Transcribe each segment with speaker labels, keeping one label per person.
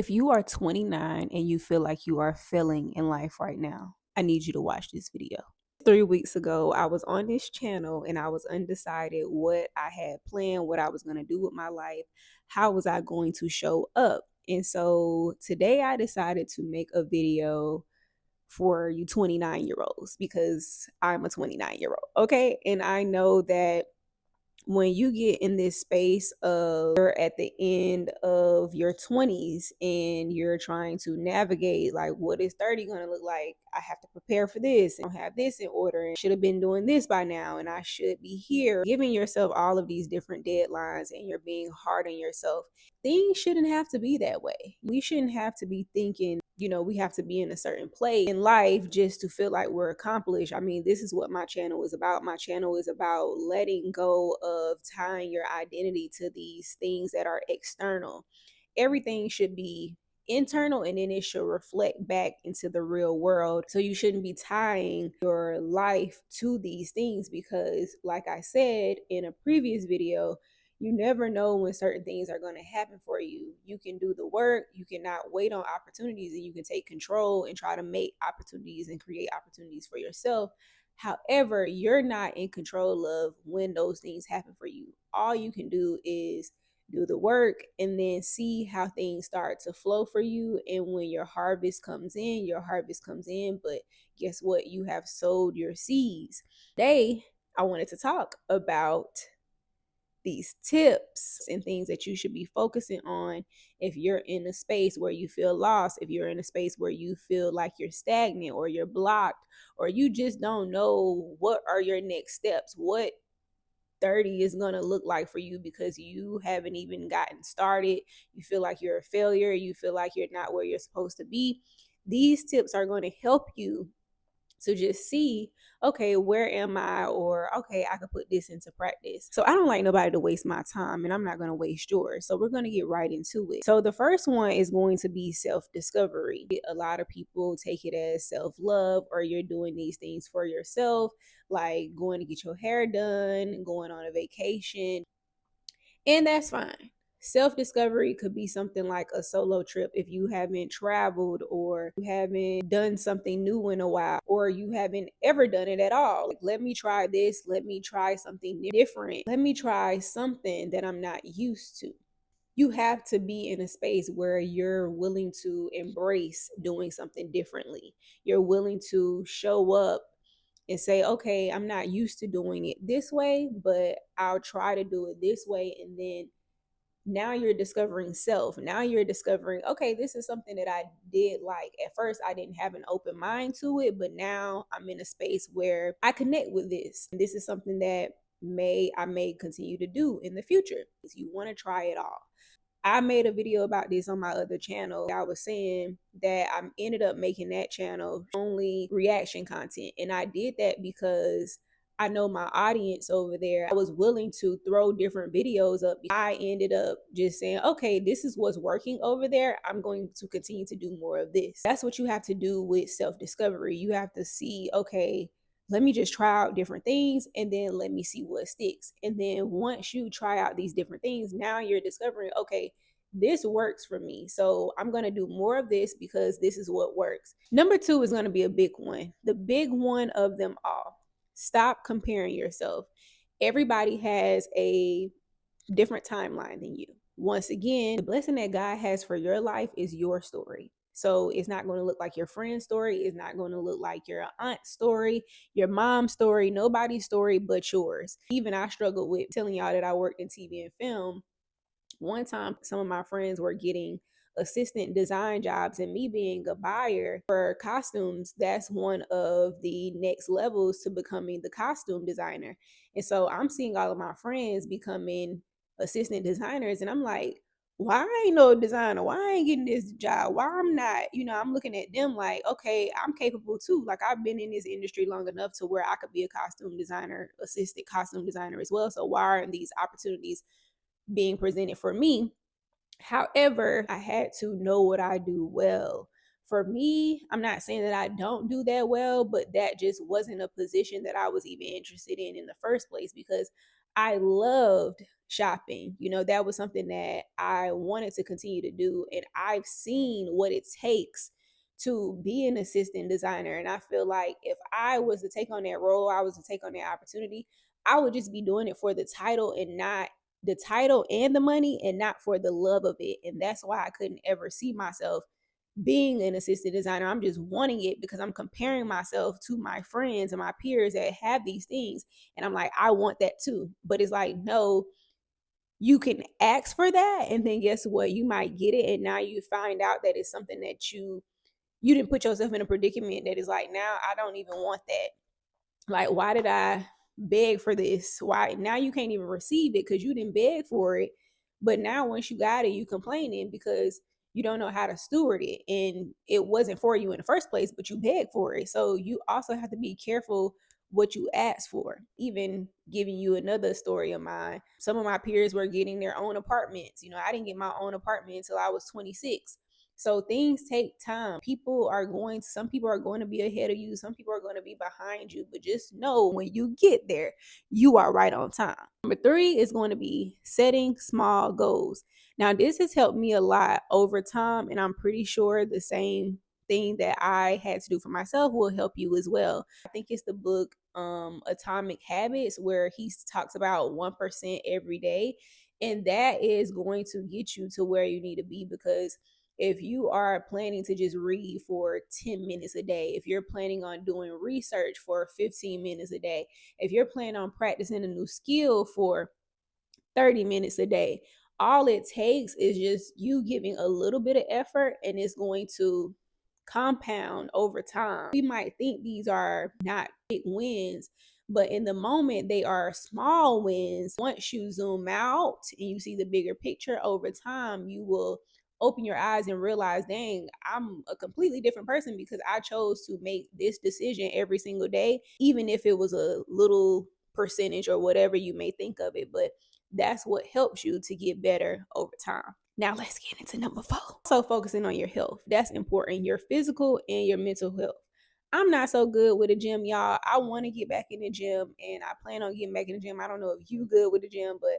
Speaker 1: If you are 29 and you feel like you are failing in life right now, I need you to watch this video. 3 weeks ago, I was on this channel and I was undecided what I had planned, what I was going to do with my life, how was I going to show up. And so today I decided to make a video for you 29-year-olds because I'm a 29-year-old, okay? And I know that when you get in this space of you're at the end of your 20s and you're trying to navigate, like, what is 30 going to look like? I have to prepare for this and have this in order and should have been doing this by now and I should be here, giving yourself all of these different deadlines, and you're being hard on yourself. Things shouldn't have to be that way. We shouldn't have to be thinking, we have to be in a certain place in life just to feel like we're accomplished. I mean, this is what my channel is about. My channel is about letting go of tying your identity to these things that are external. Everything should be internal and then it should reflect back into the real world. So you shouldn't be tying your life to these things because, like I said in a previous video, you never know when certain things are going to happen for you. You can do the work, you cannot wait on opportunities, and you can take control and try to make opportunities and create opportunities for yourself. However, you're not in control of when those things happen for you. All you can do is do the work and then see how things start to flow for you. And when your harvest comes in, your harvest comes in. But guess what? You have sowed your seeds. Today, I wanted to talk about these tips and things that you should be focusing on if you're in a space where you feel lost, if you're in a space where you feel like you're stagnant or you're blocked, or you just don't know what are your next steps, what 30 is going to look like for you because you haven't even gotten started. You feel like you're a failure. You feel like you're not where you're supposed to be. These tips are going to help you to just see, okay, where am I? Or, okay, I could put this into practice. So I don't like nobody to waste my time, and I'm not going to waste yours. So we're going to get right into it. So the first one is going to be self-discovery. A lot of people take it as self-love, or you're doing these things for yourself, like going to get your hair done, going on a vacation, and that's fine. Self-discovery could be something like a solo trip if you haven't traveled or you haven't done something new in a while, or you haven't ever done it at all. Like, let me try this, let me try something different, let me try something that I'm not used to. You have to be in a space where you're willing to embrace doing something differently. You're willing to show up and say, okay, I'm not used to doing it this way, but I'll try to do it this way. And then now you're discovering self. Now you're discovering, okay, this is something that I did like. At first, I didn't have an open mind to it, but now I'm in a space where I connect with this. And this is something that I may continue to do in the future. You want to try it all. I made a video about this on my other channel. I was saying that I ended up making that channel only reaction content. And I did that because I know my audience over there. I was willing to throw different videos up. I ended up just saying, okay, this is what's working over there. I'm going to continue to do more of this. That's what you have to do with self-discovery. You have to see, okay, let me just try out different things and then let me see what sticks. And then once you try out these different things, now you're discovering, okay, this works for me. So I'm going to do more of this because this is what works. Number 2 is going to be a big one. The big one of them all. Stop comparing yourself. Everybody has a different timeline than you. Once again, the blessing that God has for your life is your story. So it's not going to look like your friend's story. It's not going to look like your aunt's story, your mom's story, nobody's story but yours. Even I struggled with telling y'all that I worked in TV and film. One time, some of my friends were getting assistant design jobs, and me being a buyer for costumes, that's one of the next levels to becoming the costume designer. And so I'm seeing all of my friends becoming assistant designers, and I'm like, why I ain't no designer? Why I ain't getting this job? Why I'm not, I'm looking at them like, okay, I'm capable too. Like, I've been in this industry long enough to where I could be a costume designer, assistant costume designer as well. So why aren't these opportunities being presented for me? However, I had to know what I do well. For me, I'm not saying that I don't do that well, but that just wasn't a position that I was even interested in the first place, because I loved shopping. That was something that I wanted to continue to do. And I've seen what it takes to be an assistant designer. And I feel like if I was to take on that role, I was to take on that opportunity, I would just be doing it for the title and not the title and the money and not for the love of it. And that's why I couldn't ever see myself being an assistant designer. I'm just wanting it because I'm comparing myself to my friends and my peers that have these things. And I'm like, I want that too. But it's like, no, you can ask for that. And then guess what? You might get it. And now you find out that it's something that you didn't put yourself in a predicament that is like, now I don't even want that. Like, why did I beg for this? Why now you can't even receive it because you didn't beg for it. But now once you got it, you complaining because you don't know how to steward it. And it wasn't for you in the first place, but you begged for it. So you also have to be careful what you ask for. Even giving you another story of mine, some of my peers were getting their own apartments. I didn't get my own apartment until I was 26. So things take time. Some people are going to be ahead of you. Some people are going to be behind you, but just know when you get there, you are right on time. Number 3 is going to be setting small goals. Now, this has helped me a lot over time, and I'm pretty sure the same thing that I had to do for myself will help you as well. I think it's the book Atomic Habits, where he talks about 1% every day. And that is going to get you to where you need to be, because if you are planning to just read for 10 minutes a day, if you're planning on doing research for 15 minutes a day, if you're planning on practicing a new skill for 30 minutes a day, all it takes is just you giving a little bit of effort, and it's going to compound over time. We might think these are not big wins, but in the moment, they are small wins. Once you zoom out and you see the bigger picture over time, you will open your eyes and realize, dang, I'm a completely different person because I chose to make this decision every single day, even if it was a little percentage or whatever you may think of it. But that's what helps you to get better over time. Now let's get into number 4. So focusing on your health. That's important. Your physical and your mental health. I'm not so good with the gym, y'all. I want to get back in the gym and I plan on getting back in the gym. I don't know if you good with the gym, but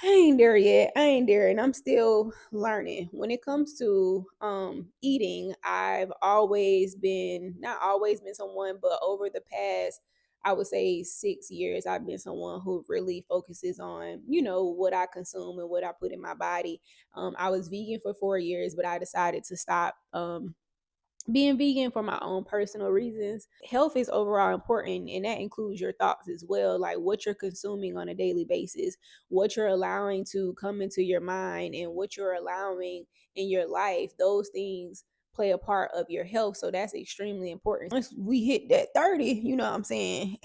Speaker 1: I ain't there yet. I ain't there, and I'm still learning. When it comes to eating, I've always been not always been someone, but over the past, I would say 6 years, I've been someone who really focuses on, what I consume and what I put in my body. I was vegan for 4 years, but I decided to stop being vegan for my own personal reasons. Health is overall important, and that includes your thoughts as well, like what you're consuming on a daily basis, what you're allowing to come into your mind, and what you're allowing in your life. Those things play a part of your health. So that's extremely important. Once we hit that 30, you know what I'm saying?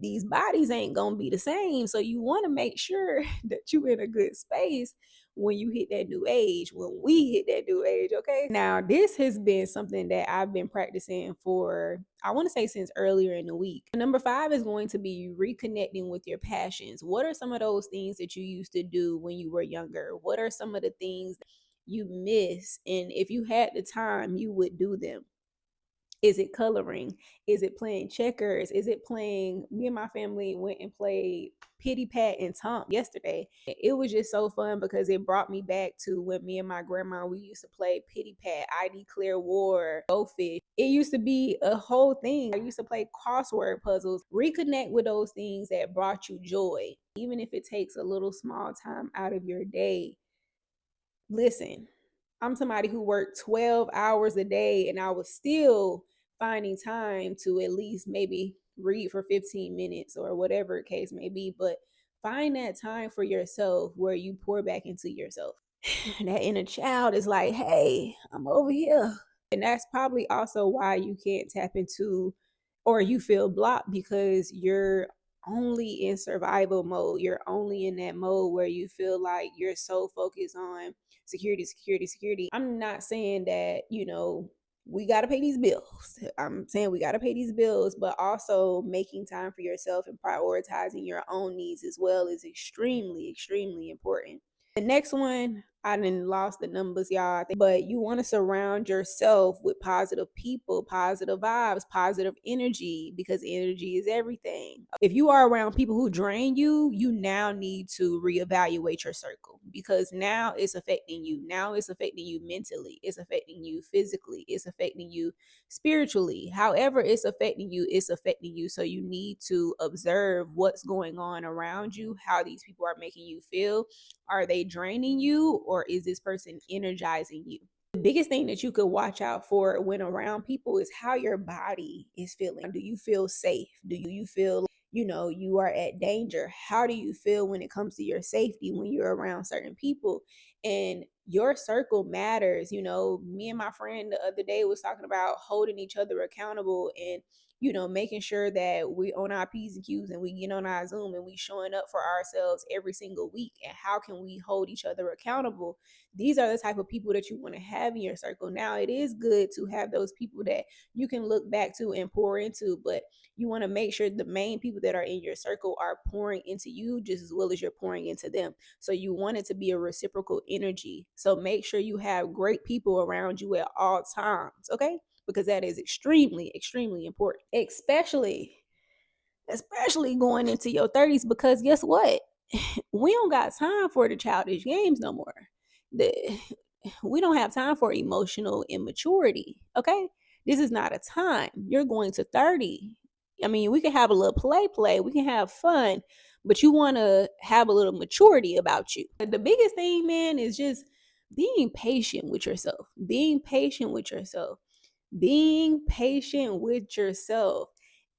Speaker 1: These bodies ain't gonna be the same. So you want to make sure that you in a good space when you hit that new age, when we hit that new age, okay? Now, this has been something that I've been practicing for, I want to say, since earlier in the week. Number 5 is going to be reconnecting with your passions. What are some of those things that you used to do when you were younger? What are some of the things you miss? And if you had the time, you would do them. Is it coloring? Is it playing checkers? Is it playing? Me and my family went and played Pitty Pat and Tom yesterday. It was just so fun because it brought me back to when me and my grandma, we used to play Pitty Pat, I Declare War, Go Fish. It used to be a whole thing. I used to play crossword puzzles. Reconnect with those things that brought you joy, even if it takes a little small time out of your day. Listen, I'm somebody who worked 12 hours a day, and I was still finding time to at least maybe read for 15 minutes or whatever the case may be. But find that time for yourself where you pour back into yourself. That inner child is like, hey, I'm over here. And that's probably also why you can't tap into, or you feel blocked, because you're only in survival mode. You're only in that mode where you feel like you're so focused on security, security, security. I'm not saying that, we got to pay these bills. I'm saying we got to pay these bills, but also making time for yourself and prioritizing your own needs as well is extremely, extremely important. The next one, I didn't lost the numbers, y'all. But you want to surround yourself with positive people, positive vibes, positive energy, because energy is everything. If you are around people who drain you, you now need to reevaluate your circle, because now it's affecting you. Now it's affecting you mentally. It's affecting you physically. It's affecting you spiritually. However, it's affecting you, it's affecting you. So you need to observe what's going on around you, how these people are making you feel. Are they draining you, or is this person energizing you? The biggest thing that you could watch out for when around people is how your body is feeling. Do you feel safe? Do you feel, you are at danger? How do you feel when it comes to your safety when you're around certain people? And your circle matters. Me and my friend the other day was talking about holding each other accountable, and making sure that we on our P's and Q's, and we get on our Zoom, and we showing up for ourselves every single week. And how can we hold each other accountable? These are the type of people that you want to have in your circle. Now, it is good to have those people that you can look back to and pour into, but you want to make sure the main people that are in your circle are pouring into you just as well as you're pouring into them. So you want it to be a reciprocal energy. So make sure you have great people around you at all times, okay? Because that is extremely, extremely important, especially going into your 30s, because guess what? We don't got time for the childish games no more. We don't have time for emotional immaturity, okay? This is not a time. You're going to 30. I mean, we can have a little play, we can have fun, but you want to have a little maturity about you. The biggest thing, man, is just being patient with yourself. Being patient with yourself.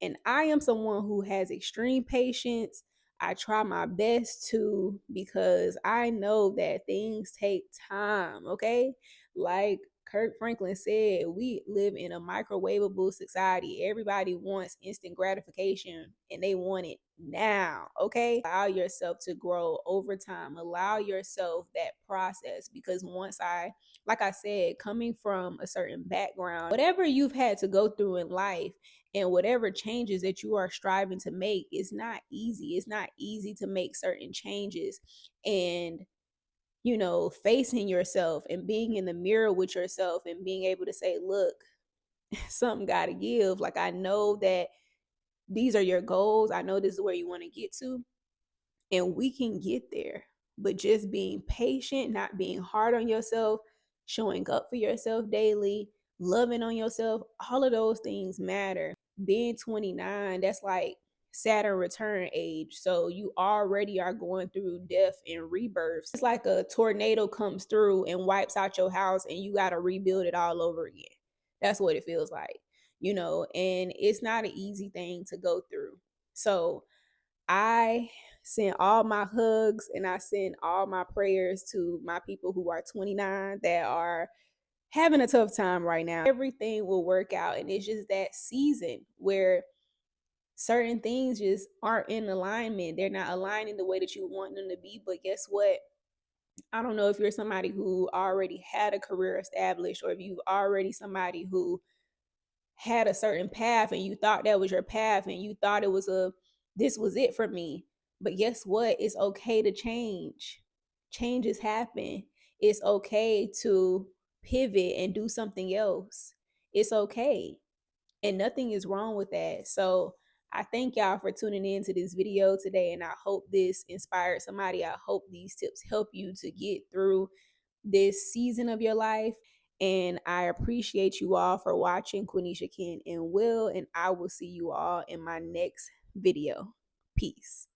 Speaker 1: And I am someone who has extreme patience. I try my best to, because I know that things take time, okay? Like Kirk Franklin said, we live in a microwavable society. Everybody wants instant gratification, and they want it now, okay? Allow yourself to grow over time. Allow yourself that process, because like I said, coming from a certain background, whatever you've had to go through in life and whatever changes that you are striving to make, it's not easy. It's not easy to make certain changes. And facing yourself and being in the mirror with yourself and being able to say, look, something got to give. Like, I know that these are your goals. I know this is where you want to get to, and we can get there. But just being patient, not being hard on yourself, showing up for yourself daily, loving on yourself, all of those things matter. Being 29, that's like Saturn return age. So you already are going through death and rebirth. It's like a tornado comes through and wipes out your house, and you got to rebuild it all over again. That's what it feels like, and it's not an easy thing to go through. So I send all my hugs and I send all my prayers to my people who are 29 that are having a tough time right now. Everything will work out. And it's just that season where certain things just aren't in alignment. They're not aligning the way that you want them to be. But guess what? I don't know if you're somebody who already had a career established, or if you already somebody who had a certain path and you thought that was your path and you thought this was it for me. But guess what? It's okay to change. Changes happen. It's okay to pivot and do something else. It's okay. And nothing is wrong with that. So I thank y'all for tuning in to this video today, and I hope this inspired somebody. I hope these tips help you to get through this season of your life. And I appreciate you all for watching. Quenisha, Ken, and Will, and I will see you all in my next video. Peace.